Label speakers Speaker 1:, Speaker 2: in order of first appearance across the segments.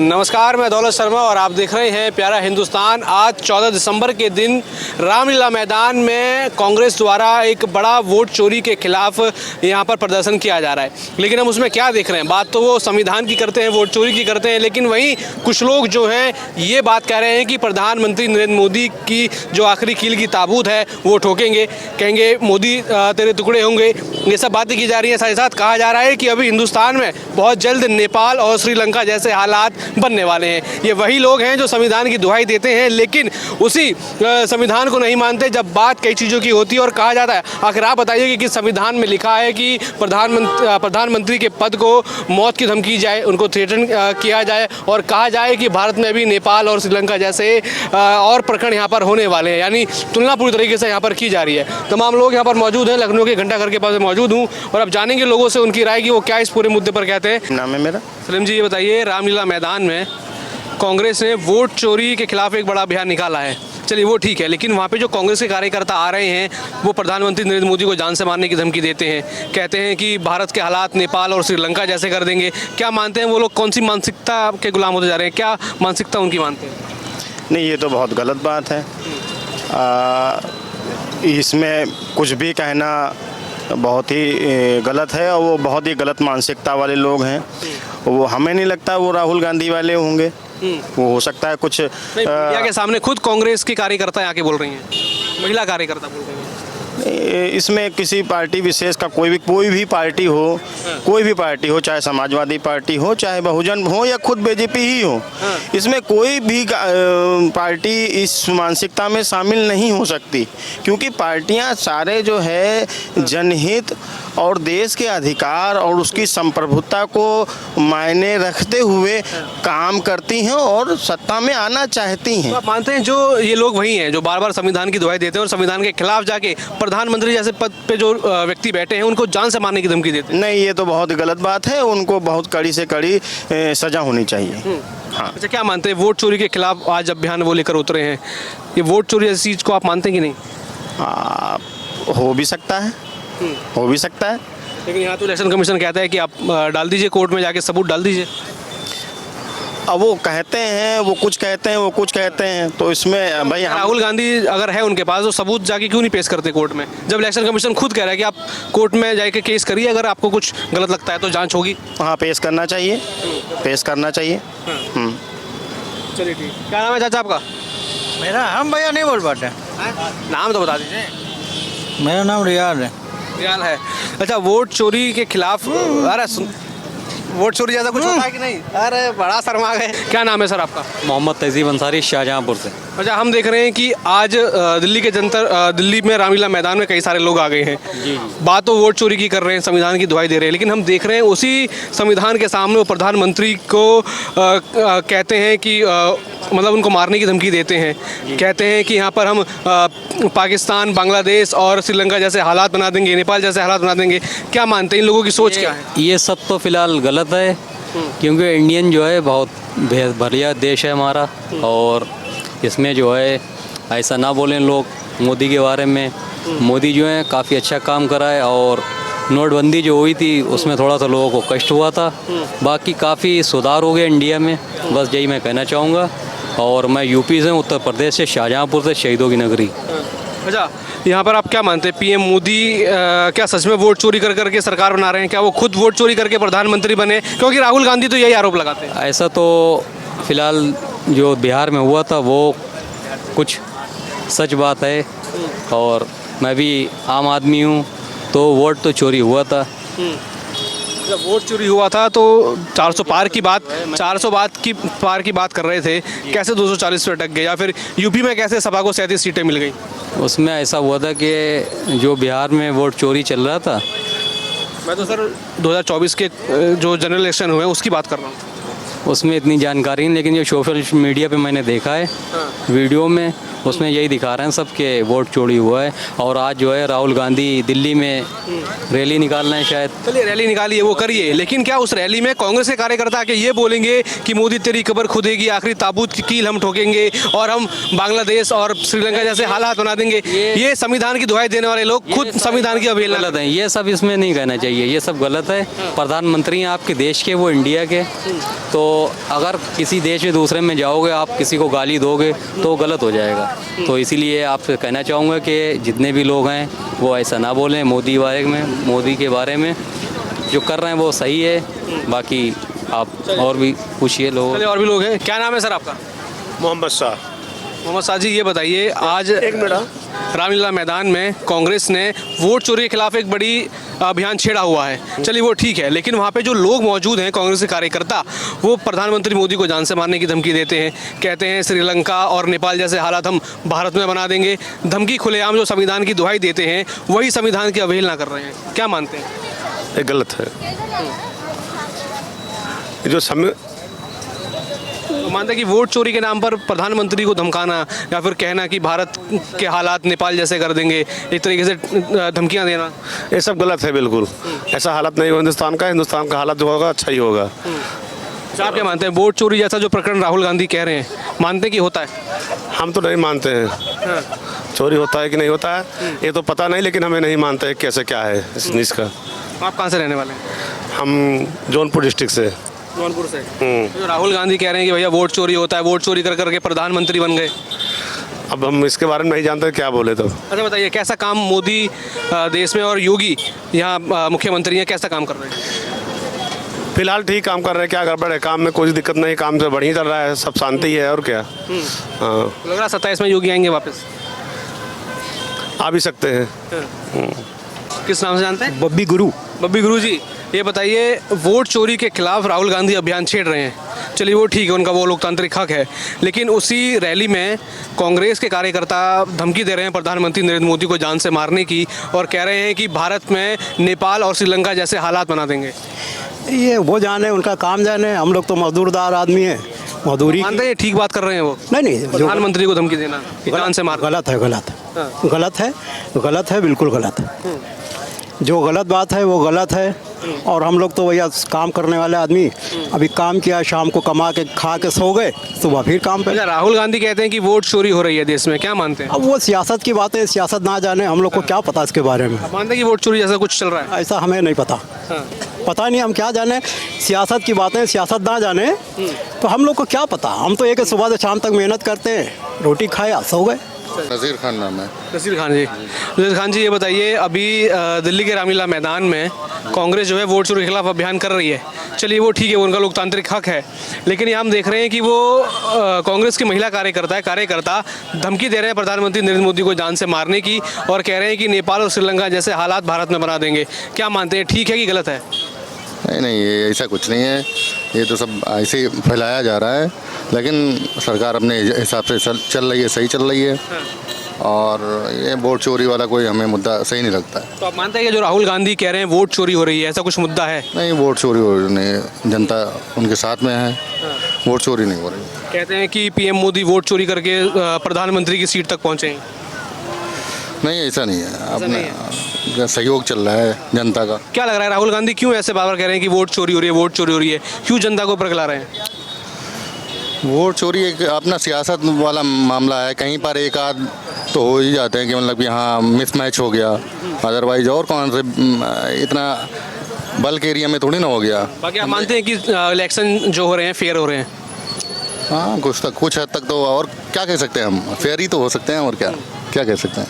Speaker 1: नमस्कार, मैं दौलत शर्मा और आप देख रहे हैं प्यारा हिंदुस्तान। आज 14 दिसंबर के दिन रामलीला मैदान में कांग्रेस द्वारा एक बड़ा वोट चोरी के खिलाफ यहां पर प्रदर्शन किया जा रहा है। लेकिन हम उसमें क्या देख रहे हैं, बात तो वो संविधान की करते हैं, वोट चोरी की करते हैं, लेकिन वहीं कुछ लोग जो हैं ये बात कह रहे हैं कि प्रधानमंत्री नरेंद्र मोदी की जो आखिरी कील की ताबूत है वो ठोकेंगे, कहेंगे मोदी तेरे टुकड़े होंगे। ये सब बातें की जा रही हैं। साथ ही साथ कहा जा रहा है कि अभी हिंदुस्तान में बहुत जल्द नेपाल और श्रीलंका जैसे हालात बनने वाले हैं। ये वही लोग हैं जो संविधान की दुहाई देते हैं, लेकिन उसी संविधान को नहीं मानते जब बात कई चीज़ों की होती है। और कहा जाता है, आखिर आप बताइए कि किस संविधान में लिखा है कि प्रधानमंत्री के पद को मौत की धमकी जाए, उनको थ्रेटन किया जाए और कहा जाए कि भारत में भी नेपाल और श्रीलंका जैसे और प्रकरण यहाँ पर होने वाले हैं। यानी तुलना पूरी तरीके से यहाँ पर की जा रही है। तमाम लोग यहाँ पर मौजूद हैं, लखनऊ के घंटाघर के पास मौजूद हूँ और अब जानेंगे लोगों से उनकी राय कि वो क्या इस पूरे मुद्दे पर कहते हैं।
Speaker 2: नाम है मेरा
Speaker 1: सलीम जी, ये बताइए, रामलीला मैदान में कांग्रेस ने वोट चोरी के खिलाफ एक बड़ा अभियान निकाला है। चलिए वो ठीक है, लेकिन वहाँ पे जो कांग्रेस के कार्यकर्ता आ रहे हैं वो प्रधानमंत्री नरेंद्र मोदी को जान से मारने की धमकी देते हैं, कहते हैं कि भारत के हालात नेपाल और श्रीलंका जैसे कर देंगे। क्या मानते हैं वो लोग, कौन सी मानसिकता के गुलाम होते जा रहे हैं? क्या मानसिकता उनकी मानते हैं?
Speaker 2: नहीं, ये तो बहुत गलत बात है। इसमें कुछ भी कहना बहुत ही गलत है और वो बहुत ही गलत मानसिकता वाले लोग हैं। वो हमें नहीं लगता वो राहुल गांधी वाले होंगे। वो हो सकता है कुछ
Speaker 1: मीडिया के सामने खुद कांग्रेस की कार्यकर्ता आके बोल रही हैं, महिला कार्यकर्ता बोल रही हैं।
Speaker 2: इसमें किसी पार्टी विशेष का कोई भी पार्टी हो, चाहे समाजवादी पार्टी हो, चाहे बहुजन हो या खुद बीजेपी ही हो, इसमें कोई भी पार्टी इस मानसिकता में शामिल नहीं हो सकती। क्योंकि पार्टियां सारे जो है जनहित और देश के अधिकार और उसकी संप्रभुता को मायने रखते हुए काम करती हैं और सत्ता में आना चाहती हैं।
Speaker 1: तो आप मानते हैं जो ये लोग वही हैं जो बार बार संविधान की दुहाई देते हैं और संविधान के खिलाफ जाके प्रधानमंत्री जैसे पद पे जो व्यक्ति बैठे हैं उनको जान से मारने की धमकी देते हैं?
Speaker 2: नहीं, ये तो बहुत गलत बात है। उनको बहुत कड़ी से कड़ी सजा होनी चाहिए। हाँ।
Speaker 1: अच्छा, क्या मानते हैं वोट चोरी के खिलाफ आज अभियान वो लेकर उतरे हैं? ये वोट चोरी जैसी चीज़ को आप मानते हैं कि नहीं?
Speaker 2: हो भी सकता है, हो भी सकता है।
Speaker 1: लेकिन यहाँ तो इलेक्शन कमीशन कहता है कि आप डाल दीजिए, कोर्ट में जाके सबूत डाल दीजिए।
Speaker 2: अब वो कहते हैं, वो कुछ कहते हैं, वो कुछ कहते हैं, तो इसमें भाई
Speaker 1: राहुल गांधी अगर है उनके पास तो सबूत जाके क्यों नहीं पेश करते कोर्ट में, जब इलेक्शन कमीशन खुद कह रहा है कि आप कोर्ट में जाके केस करिए, अगर आपको कुछ गलत लगता है तो जांच होगी।
Speaker 2: हाँ, पेश करना चाहिए, पेश करना चाहिए।
Speaker 1: चलिए ठीक। क्या नाम है चाचा आपका?
Speaker 3: मेरा हम भैया नहीं बोल पाते।
Speaker 1: नाम तो बता दीजिए।
Speaker 3: मेरा नाम रियाज है।
Speaker 1: रियाज है। अच्छा, वोट चोरी के खिलाफ, अरे वोट चोरी जैसा कुछ होता है कि नहीं? अरे बड़ा शर्मा गए। क्या नाम है सर आपका?
Speaker 4: मोहम्मद तहजीब अंसारी, शाहजहाँपुर से।
Speaker 1: अच्छा, हम देख रहे हैं कि आज दिल्ली में रामलीला मैदान में कई सारे लोग आ गए हैं। बात तो वोट चोरी की कर रहे हैं, संविधान की दुहाई दे रहे हैं, लेकिन हम देख रहे हैं उसी संविधान के सामने वो प्रधानमंत्री को कहते हैं कि मतलब उनको मारने की धमकी देते हैं। कहते हैं कि यहाँ पर हम पाकिस्तान, बांग्लादेश और श्रीलंका जैसे हालात बना देंगे, नेपाल जैसे हालात बना देंगे। क्या मानते हैं इन लोगों की सोच क्या है?
Speaker 4: ये सब तो फिलहाल गलत है, क्योंकि इंडियन जो है बहुत बढ़िया देश है हमारा, और इसमें जो है ऐसा ना बोलें लोग मोदी के बारे में। मोदी जो है काफ़ी अच्छा काम करा है, और नोटबंदी जो हुई थी उसमें थोड़ा सा लोगों को कष्ट हुआ था, बाकी काफ़ी सुधार हो गया इंडिया में। बस यही मैं कहना चाहूँगा। और मैं यूपी से, उत्तर प्रदेश से, शाहजहाँपुर से, शहीदों की नगरी।
Speaker 1: अच्छा, यहाँ पर आप क्या मानते हैं, पीएम मोदी क्या सच में वोट चोरी कर करके सरकार बना रहे हैं? क्या वो खुद वोट चोरी करके प्रधानमंत्री बने? क्योंकि राहुल गांधी तो यही आरोप लगाते हैं।
Speaker 4: ऐसा तो फिलहाल जो बिहार में हुआ था वो कुछ सच बात है, और मैं भी आम आदमी हूँ, तो वोट तो चोरी हुआ था।
Speaker 1: जब वोट चोरी हुआ था तो 400 पार की बात कर रहे थे, कैसे 240 पे अटक गए? या फिर यूपी में कैसे सपा को 37 सीटें मिल गई?
Speaker 4: उसमें ऐसा हुआ था कि जो बिहार में वोट चोरी चल रहा था,
Speaker 1: मैं तो सर 2024 के जो जनरल इलेक्शन हुए उसकी बात कर रहा हूँ।
Speaker 4: उसमें इतनी जानकारी नहीं, लेकिन जो सोशल मीडिया पे मैंने देखा है वीडियो में, उसमें यही दिखा रहे हैं सब के वोट चोरी हुआ है। और आज जो है राहुल गांधी दिल्ली में रैली निकाल रहे हैं शायद।
Speaker 1: चलिए रैली निकालिए, वो करिए, लेकिन क्या उस रैली में कांग्रेस के कार्यकर्ता आके ये बोलेंगे कि मोदी तेरी कब्र खुदेगी, आखिरी ताबूत की कील हम ठोकेंगे और हम बांग्लादेश और श्रीलंका जैसे हालात बना देंगे? ये संविधान की दुहाई देने वाले लोग खुद संविधान की अवहेलना
Speaker 4: गलत है, ये सब इसमें नहीं कहना चाहिए, ये सब गलत है। प्रधानमंत्री हैं आपके देश के, वो इंडिया के, तो अगर किसी देश में दूसरे में जाओगे आप किसी को गाली दोगे तो गलत हो जाएगा। तो इसीलिए आपसे कहना चाहूँगा कि जितने भी लोग हैं वो ऐसा ना बोलें मोदी के बारे में। जो कर रहे हैं वो सही है, बाकी आप और भी पूछिए लोग।
Speaker 1: चलिए और भी लोग हैं। क्या नाम है सर आपका?
Speaker 2: मोहम्मद शाह।
Speaker 1: मोहम्मद शाह जी, ये बताइए, आज रामलीला मैदान में कांग्रेस ने वोट चोरी के खिलाफ एक बड़ी अभियान छेड़ा हुआ है। चलिए वो ठीक है, लेकिन वहाँ पे जो लोग मौजूद हैं कांग्रेस के कार्यकर्ता, वो प्रधानमंत्री मोदी को जान से मारने की धमकी देते हैं। कहते हैं श्रीलंका और नेपाल जैसे हालात हम भारत में बना देंगे। धमकी खुलेआम जो संविधान की दुहाई देते हैं वही संविधान की अवहेलना कर रहे हैं। क्या मानते हैं?
Speaker 5: ये गलत है। ये जो समय
Speaker 1: तो मानते हैं कि वोट चोरी के नाम पर प्रधानमंत्री को धमकाना या फिर कहना कि भारत के हालात नेपाल जैसे कर देंगे, एक तरीके से धमकियां देना,
Speaker 5: ये सब गलत है बिल्कुल। ऐसा हालत नहीं होगा हिंदुस्तान का हालत जो होगा अच्छा ही होगा।
Speaker 1: तो आप क्या मानते हैं, वोट चोरी जैसा जो प्रकरण राहुल गांधी कह रहे हैं, मानते हैं कि होता है?
Speaker 5: हम तो नहीं मानते हैं चोरी होता है कि नहीं होता है, ये तो पता नहीं, लेकिन हमें नहीं मानते हैं कैसे क्या है इस चीज़ का।
Speaker 1: आप कहाँ से रहने वाले हैं?
Speaker 5: हम जौनपुर डिस्ट्रिक्ट से।
Speaker 1: जौनपुर से। जो राहुल गांधी कह रहे हैं कि भैया वोट चोरी होता है, वोट चोरी कर करके प्रधानमंत्री बन गए।
Speaker 5: अब हम इसके बारे में नहीं जानते क्या बोले तो।
Speaker 1: अच्छा बताइए, कैसा काम मोदी देश में और योगी यहाँ मुख्यमंत्री हैं, कैसा काम कर रहे हैं?
Speaker 5: फिलहाल ठीक काम कर रहे हैं, क्या गड़बड़ है? काम में कोई दिक्कत नहीं, काम से बढ़िया चल रहा है, सब शांति है और क्या। हाँ,
Speaker 1: लग रहा 27 में योगी आएंगे वापस?
Speaker 5: आ भी सकते हैं।
Speaker 1: किस नाम से जानते हैं?
Speaker 2: बब्बी गुरु।
Speaker 1: बब्बी गुरु जी, ये बताइए, वोट चोरी के खिलाफ राहुल गांधी अभियान छेड़ रहे हैं। चलिए वो ठीक है, उनका वो लोकतांत्रिक हक है, लेकिन उसी रैली में कांग्रेस के कार्यकर्ता धमकी दे रहे हैं प्रधानमंत्री नरेंद्र मोदी को जान से मारने की और कह रहे हैं कि भारत में नेपाल और श्रीलंका जैसे हालात बना देंगे।
Speaker 6: ये वो जाने, उनका काम जाने, हम लोग तो मजदूरदार आदमी हैं, मजदूरी।
Speaker 1: मानते हैं ठीक बात कर रहे हैं वो?
Speaker 6: नहीं,
Speaker 1: प्रधानमंत्री को धमकी देना, जान से मारना
Speaker 6: गलत है, गलत है, बिल्कुल गलत है। जो गलत बात है वो गलत है, और हम लोग तो भैया काम करने वाले आदमी, अभी काम किया, शाम को कमा के खा के सो गए, सुबह फिर काम पे।
Speaker 1: राहुल गांधी कहते हैं कि वोट चोरी हो रही है देश में, क्या मानते हैं?
Speaker 6: अब वो सियासत की बात है, सियासत ना जाने, हम लोग को क्या पता इसके बारे में।
Speaker 1: मानते हैं कि वोट चोरी जैसा कुछ चल रहा है?
Speaker 6: ऐसा हमें नहीं पता, पता नहीं, हम क्या जाने, सियासत की बातें, सियासत ना जाने तो हम लोग को क्या पता। हम तो एक सुबह से शाम तक मेहनत करते हैं, रोटी खाया सो गए।
Speaker 7: नज़ीर खान नाम है।
Speaker 1: नसीर खान जी। नसीर खान जी, ये बताइए, अभी दिल्ली के रामलीला मैदान में कांग्रेस जो है वोट चोरी के खिलाफ अभियान कर रही है। चलिए वो ठीक है, उनका लोकतांत्रिक हक है, लेकिन यहाँ हम देख रहे हैं कि वो कांग्रेस की महिला कार्यकर्ता धमकी दे रहे हैं प्रधानमंत्री नरेंद्र मोदी को जान से मारने की और कह रहे हैं कि नेपाल और श्रीलंका जैसे हालात भारत में बना देंगे। क्या मानते हैं, ठीक है कि गलत है?
Speaker 7: नहीं, ये ऐसा कुछ नहीं है, ये तो सब ऐसे ही फैलाया जा रहा है, लेकिन सरकार अपने हिसाब से चल रही है, सही चल रही है, और ये वोट चोरी वाला कोई हमें मुद्दा सही नहीं लगता है।
Speaker 1: तो आप मानते हैं कि जो राहुल गांधी कह रहे हैं वोट चोरी हो रही है, ऐसा कुछ मुद्दा है?
Speaker 7: नहीं, वोट चोरी हो रही नहीं, जनता उनके साथ में है, वोट चोरी नहीं हो रही।
Speaker 1: कहते हैं कि पीएम मोदी वोट चोरी करके प्रधानमंत्री की सीट तक पहुँचे।
Speaker 7: नहीं, ऐसा नहीं है, अपना सहयोग चल रहा है जनता का।
Speaker 1: क्या लग रहा है, राहुल गांधी क्यों ऐसे बार बार कह रहे हैं कि वोट चोरी हो रही है, वोट चोरी हो रही है, क्यों जनता को परखला रहे हैं?
Speaker 7: वोट चोरी एक अपना सियासत वाला मामला है, कहीं पर एक आध तो हो ही जाते हैं कि मतलब कि हाँ मिसमैच हो गया, अदरवाइज और कौन से इतना बल्क एरिया में थोड़ी ना हो गया।
Speaker 1: बाकी आप मानते हैं कि इलेक्शन जो हो रहे हैं फेयर हो रहे हैं?
Speaker 7: हाँ, कुछ हद तक तो, और क्या कह सकते हैं हम, फेयर ही तो हो सकते हैं, और क्या कह सकते हैं।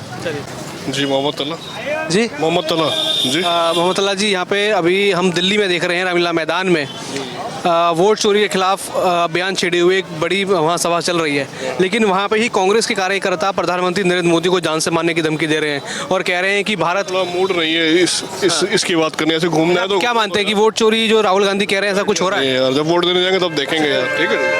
Speaker 5: जी मोहम्मद तला
Speaker 7: जी
Speaker 5: मोहम्मद तला जी
Speaker 1: मोहम्मद अल्लाह जी, यहाँ पे अभी हम दिल्ली में देख रहे हैं रामलीला मैदान में वोट चोरी के खिलाफ अभियान छेड़े हुए एक बड़ी वहाँ सभा चल रही है, लेकिन वहाँ पे ही कांग्रेस के कार्यकर्ता प्रधानमंत्री नरेंद्र मोदी को जान से मारने की धमकी दे रहे हैं और कह रहे हैं कि भारत
Speaker 5: मूड रही है इसकी बात करने, ऐसे घूमना है तो।
Speaker 1: क्या मानते हैं कि वोट चोरी जो राहुल गांधी कह रहे हैं ऐसा कुछ हो रहा है?
Speaker 5: जब वोट देने जाएंगे तब देखेंगे यार, ठीक है।